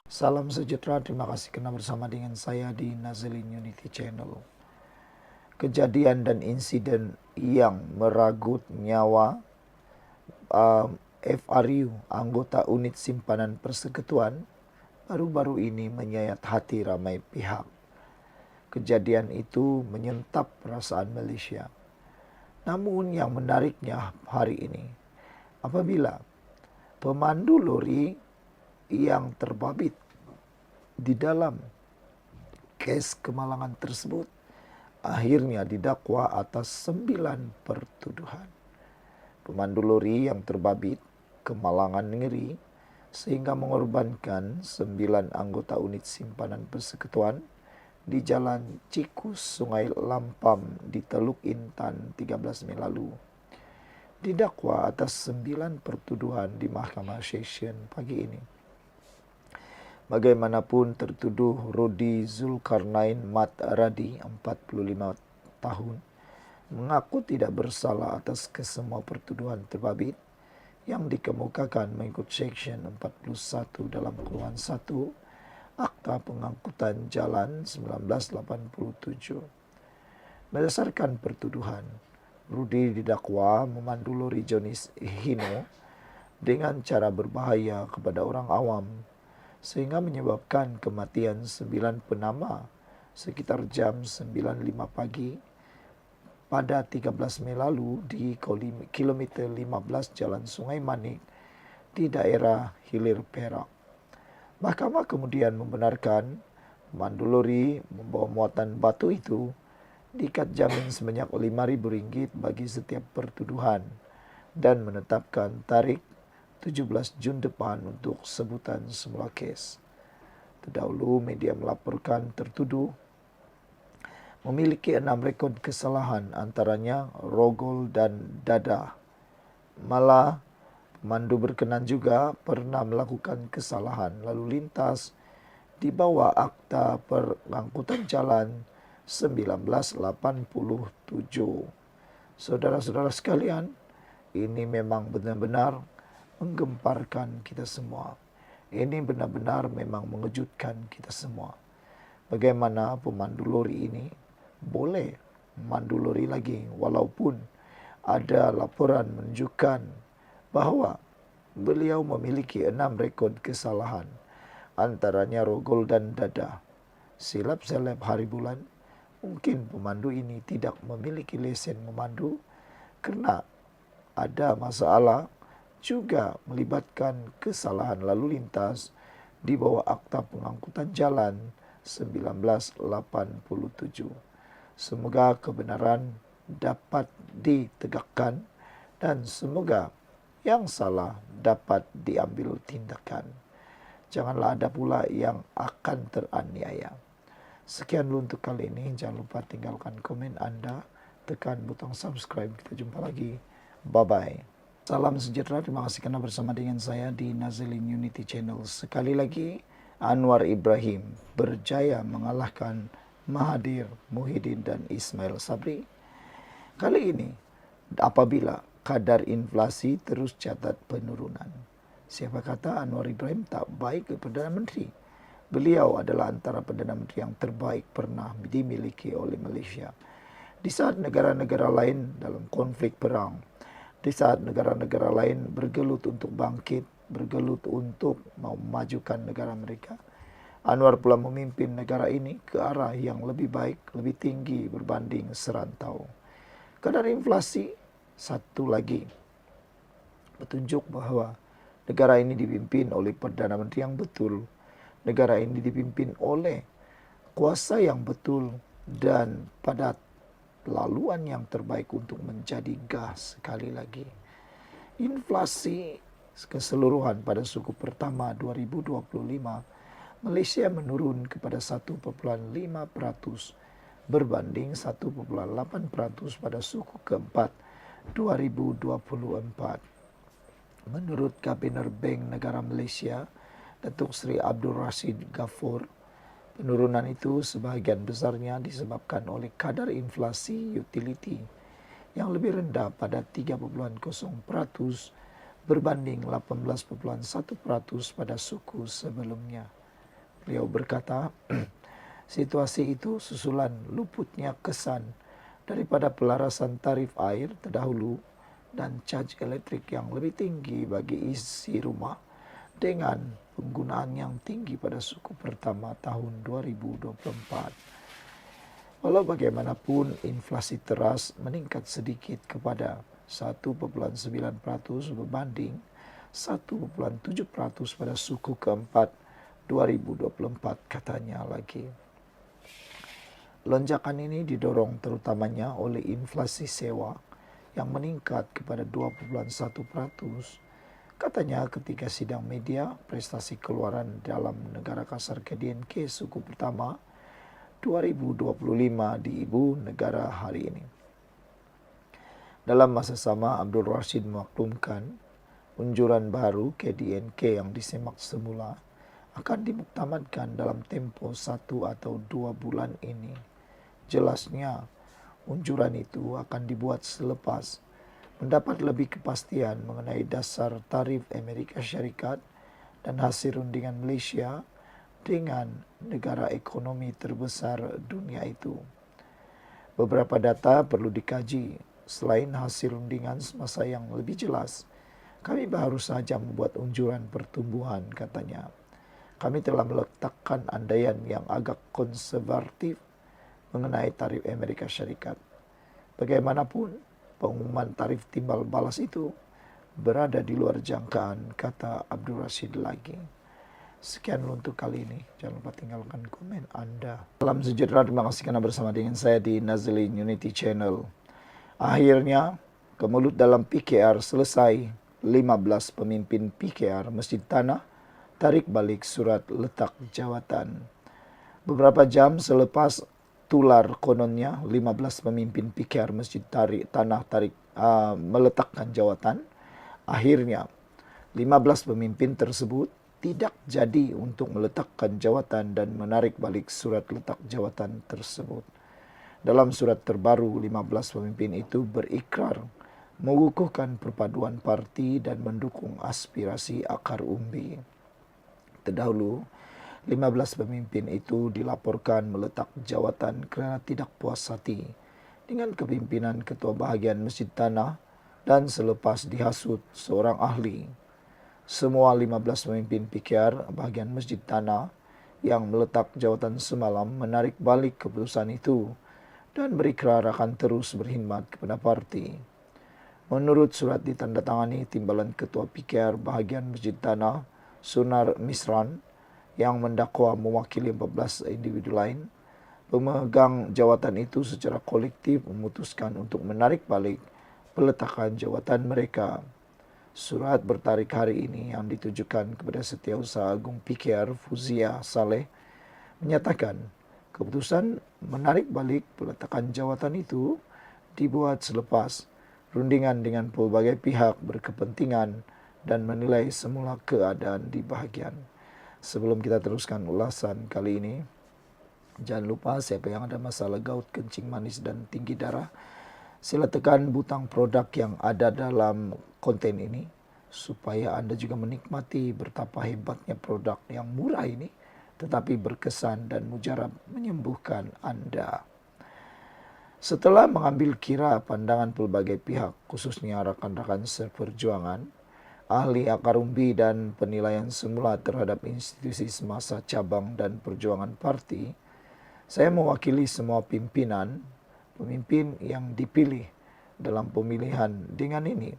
Salam sejahtera, terima kasih karena bersama dengan saya di Nazilin Unity Channel. Kejadian dan insiden yang meragut nyawa FRU, anggota unit simpanan persekutuan, baru-baru ini menyayat hati ramai pihak. Kejadian itu menyentap perasaan Malaysia. Namun yang menariknya hari ini, apabila pemandu lori yang terbabit di dalam kes kemalangan tersebut akhirnya didakwa atas 9 pertuduhan. Pemandu lori yang terbabit kemalangan ngeri sehingga mengorbankan 9 anggota unit simpanan persekutuan di Jalan Cikus, Sungai Lampam di Teluk Intan 13 Mei lalu. Didakwa atas 9 pertuduhan di Mahkamah Session pagi ini. Bagaimanapun tertuduh Rudi Zulkarnain Mat Radi, 45 tahun, mengaku tidak bersalah atas kesemua pertuduhan terbabit yang dikemukakan mengikut Seksyen 41 dalam Kurungan 1 Akta Pengangkutan Jalan 1987. Berdasarkan pertuduhan, Rudi didakwa memandu lori Jonis Hino dengan cara berbahaya kepada orang awam sehingga menyebabkan kematian 9 penama sekitar jam 9.05 pagi pada 13 Mei lalu di kilometer 15 Jalan Sungai Manik di daerah Hilir Perak. Mahkamah kemudian membenarkan pemandu lori membawa muatan batu itu diikat jamin sebanyak RM5.000 bagi setiap pertuduhan dan menetapkan tarik 17 Jun depan untuk sebutan semula kes. Terdahulu media melaporkan tertuduh memiliki 6 rekod kesalahan antaranya rogol dan dadah. Malah pemandu berkenan juga pernah melakukan kesalahan lalu lintas di bawah Akta Pengangkutan Jalan 1987. Saudara-saudara sekalian, ini memang benar-benar menggemparkan kita semua. Ini benar-benar memang mengejutkan kita semua. Bagaimana pemandu lori ini boleh memandu lori lagi walaupun ada laporan menunjukkan bahawa beliau memiliki 6 rekod kesalahan antaranya rogol dan dadah. Silap-silap hari bulan, mungkin pemandu ini tidak memiliki lesen memandu kerana ada masalah juga melibatkan kesalahan lalu lintas di bawah Akta Pengangkutan Jalan 1987. Semoga kebenaran dapat ditegakkan dan semoga yang salah dapat diambil tindakan. Janganlah ada pula yang akan teraniaya. Sekian dulu untuk kali ini. Jangan lupa tinggalkan komen Anda, tekan butang subscribe. Kita jumpa lagi. Bye-bye. Salam sejahtera, terima kasih karena bersama dengan saya di Nazilin Unity Channel. Sekali lagi, Anwar Ibrahim berjaya mengalahkan Mahathir Muhyiddin dan Ismail Sabri. Kali ini, apabila kadar inflasi terus catat penurunan. Siapa kata Anwar Ibrahim tak baik ke Perdana Menteri? Beliau adalah antara Perdana Menteri yang terbaik pernah dimiliki oleh Malaysia. Di saat negara-negara lain dalam konflik perang, di saat negara-negara lain bergelut untuk bangkit, bergelut untuk memajukan negara mereka, Anwar pula memimpin negara ini ke arah yang lebih baik, lebih tinggi berbanding serantau. Kadar inflasi, satu lagi, petunjuk bahawa negara ini dipimpin oleh Perdana Menteri yang betul. Negara ini dipimpin oleh kuasa yang betul dan pada laluan yang terbaik untuk menjadi gas sekali lagi. Inflasi keseluruhan pada suku pertama 2025, Malaysia menurun kepada 1,5% berbanding 1,8% pada suku keempat 2024. Menurut Gubernur Bank Negara Malaysia, Datuk Seri Abdul Rashid Ghafur, penurunan itu sebahagian besarnya disebabkan oleh kadar inflasi utility yang lebih rendah pada 3,0% berbanding 18,1% pada suku sebelumnya. Beliau berkata, situasi itu susulan luputnya kesan daripada pelarasan tarif air terdahulu dan caj elektrik yang lebih tinggi bagi isi rumah dengan penggunaan yang tinggi pada suku pertama tahun 2024. Walau bagaimanapun, inflasi teras meningkat sedikit kepada 1,9% berbanding 1,7% pada suku keempat 2024, katanya lagi. Lonjakan ini didorong terutamanya oleh inflasi sewa yang meningkat kepada 2,1%. Katanya ketika sidang media prestasi keluaran dalam negara kasar KDNK suku pertama 2025 di ibu negara hari ini. Dalam masa sama, Abdul Rashid memaklumkan unjuran baru KDNK yang disemak semula akan dimuktamadkan dalam tempo 1 atau 2 bulan ini. Jelasnya, unjuran itu akan dibuat selepas mendapat lebih kepastian mengenai dasar tarif Amerika Syarikat dan hasil rundingan Malaysia dengan negara ekonomi terbesar dunia itu. Beberapa data perlu dikaji. Selain hasil rundingan semasa yang lebih jelas, kami baru saja membuat unjuran pertumbuhan, katanya. Kami telah meletakkan andaian yang agak konservatif mengenai tarif Amerika Syarikat. Bagaimanapun, pengumuman tarif timbal balas itu berada di luar jangkaan, kata Abdul Rashid lagi. Sekian untuk kali ini. Jangan lupa tinggalkan komen Anda. Salam sejahtera, terima kasih karena bersama dengan saya di Nazlin Unity Channel. Akhirnya, kemelut dalam PKR selesai. 15 pemimpin PKR Masjid Tanah tarik balik surat letak jawatan. Beberapa jam selepas tular kononnya 15 pemimpin PKR Masjid Tanah meletakkan jawatan, akhirnya 15 pemimpin tersebut tidak jadi untuk meletakkan jawatan dan menarik balik surat letak jawatan tersebut. Dalam surat terbaru, 15 pemimpin itu berikrar mengukuhkan perpaduan parti dan mendukung aspirasi akar umbi. Terdahulu, 15 pemimpin itu dilaporkan meletak jawatan kerana tidak puas hati dengan kepimpinan Ketua Bahagian Masjid Tanah dan selepas dihasut seorang ahli. Semua 15 pemimpin PKR Bahagian Masjid Tanah yang meletak jawatan semalam menarik balik keputusan itu dan berikrar akan terus berkhidmat kepada parti. Menurut surat ditandatangani Timbalan Ketua PKR Bahagian Masjid Tanah, Sunar Misran, yang mendakwa mewakili 14 individu lain, pemegang jawatan itu secara kolektif memutuskan untuk menarik balik peletakan jawatan mereka. Surat bertarik hari ini yang ditujukan kepada Setiausaha Agung PKR Fuzia Saleh menyatakan keputusan menarik balik peletakan jawatan itu dibuat selepas rundingan dengan pelbagai pihak berkepentingan dan menilai semula keadaan di bahagian. Sebelum kita teruskan ulasan kali ini, jangan lupa siapa yang ada masalah gout, kencing manis dan tinggi darah, sila tekan butang produk yang ada dalam konten ini supaya Anda juga menikmati betapa hebatnya produk yang murah ini tetapi berkesan dan mujarab menyembuhkan Anda. Setelah mengambil kira pandangan pelbagai pihak, khususnya rakan-rakan seperjuangan, ahli akar umbi dan penilaian semula terhadap institusi semasa cabang dan perjuangan parti, saya mewakili semua pemimpin yang dipilih dalam pemilihan dengan ini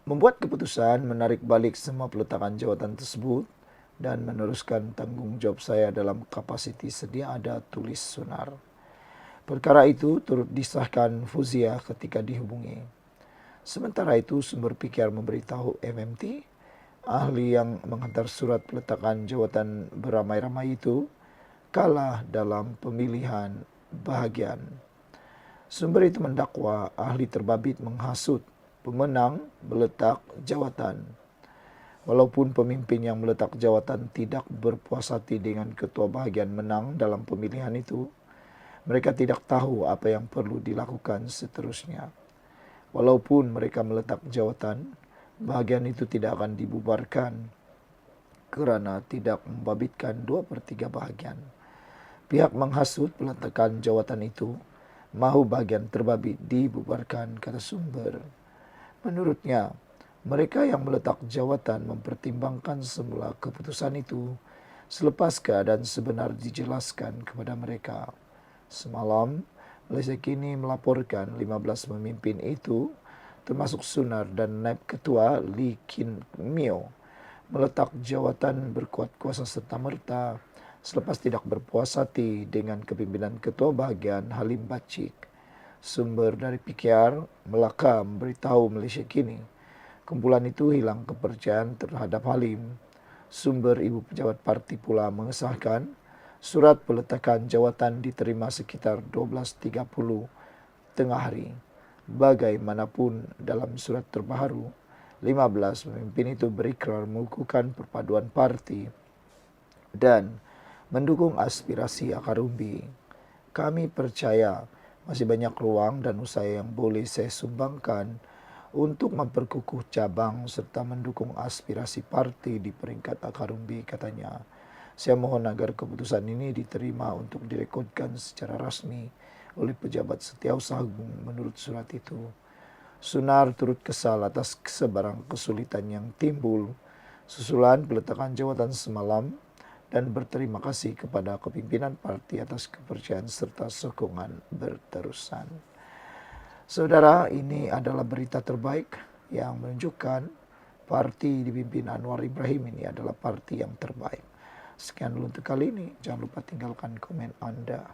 membuat keputusan menarik balik semua peletakan jawatan tersebut dan meneruskan tanggungjawab saya dalam kapasiti sedia ada tulis Sunar. Perkara itu turut disahkan Fuzia ketika dihubungi. Sementara itu, sumber PKR memberitahu MMT, ahli yang menghantar surat peletakan jawatan beramai-ramai itu kalah dalam pemilihan bahagian. Sumber itu mendakwa ahli terbabit menghasut pemenang meletak jawatan. Walaupun pemimpin yang meletak jawatan tidak berpuas hati dengan ketua bahagian menang dalam pemilihan itu, mereka tidak tahu apa yang perlu dilakukan seterusnya. Walaupun mereka meletak jawatan, bahagian itu tidak akan dibubarkan kerana tidak membabitkan 2/3 bahagian. Pihak menghasut peletakan jawatan itu, mahu bahagian terbabit dibubarkan, kata sumber. Menurutnya, mereka yang meletak jawatan mempertimbangkan semula keputusan itu selepas keadaan sebenar dijelaskan kepada mereka. Semalam, Malaysia Kini melaporkan 15 pemimpin itu, termasuk Sunar dan Naib Ketua Lee Kin Mio, meletak jawatan berkuat kuasa serta-merta selepas tidak berpuas hati dengan kepimpinan Ketua Bahagian Halim Bacik. Sumber dari PKR Melaka memberitahu Malaysia Kini, kumpulan itu hilang kepercayaan terhadap Halim. Sumber ibu pejabat parti pula mengesahkan surat peletakan jawatan diterima sekitar 12.30 tengah hari. Bagaimanapun dalam surat terbaru, 15 pemimpin itu berikrar mengukuhkan perpaduan parti dan mendukung aspirasi akar umbi. Kami percaya masih banyak ruang dan usaha yang boleh saya sumbangkan untuk memperkukuh cabang serta mendukung aspirasi parti di peringkat akar umbi, katanya. Saya mohon agar keputusan ini diterima untuk direkodkan secara rasmi oleh pejabat Setiausaha Agung menurut surat itu. Sunar turut kesal atas sebarang kesulitan yang timbul susulan peletakan jawatan semalam dan berterima kasih kepada kepimpinan parti atas kepercayaan serta sokongan berterusan. Saudara, ini adalah berita terbaik yang menunjukkan parti dipimpin Anwar Ibrahim ini adalah parti yang terbaik. Sekian dulu untuk kali ini. Jangan lupa tinggalkan komen Anda.